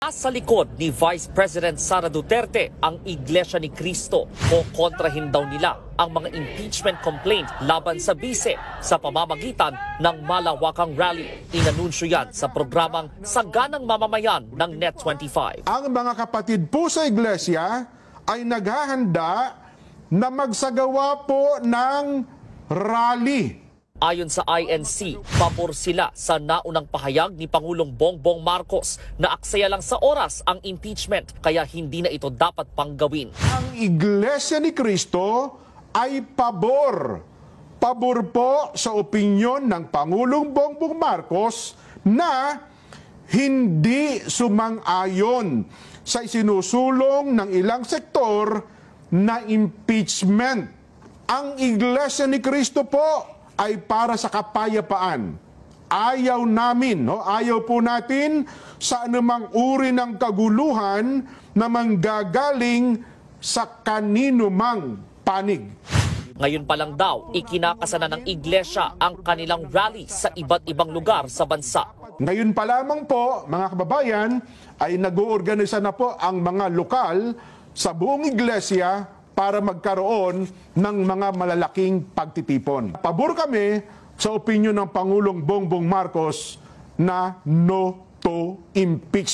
Nasa likod ni Vice President Sara Duterte ang Iglesia ni Cristo o kontrahin daw nila ang mga impeachment complaint laban sa bise sa pamamagitan ng malawakang rally. Inanunsyo yan sa programang Saganang Mamamayan ng Net25. Ang mga kapatid po sa Iglesia ay naghahanda na magsagawa po ng rally. Ayon sa INC, pabor sila sa naunang pahayag ni Pangulong Bongbong Marcos na aksaya lang sa oras ang impeachment kaya hindi na ito dapat pang gawin. Ang Iglesia ni Cristo ay pabor. Pabor po sa opinyon ng Pangulong Bongbong Marcos na hindi sumang-ayon sa isinusulong ng ilang sektor na impeachment. Ang Iglesia ni Cristo po ay para sa kapayapaan. Ayaw namin, ayaw po natin sa anumang uri ng kaguluhan na manggagaling sa kanino mang panig. Ngayon pa lang daw, ikinakasana ng Iglesia ang kanilang rally sa iba't ibang lugar sa bansa. Ngayon pa lamang po, mga kababayan, ay nag-uorganisa na po ang mga lokal sa buong Iglesia para magkaroon ng mga malalaking pagtitipon. Pabor kami sa opinyon ng Pangulong Bongbong Marcos na no to impeachment.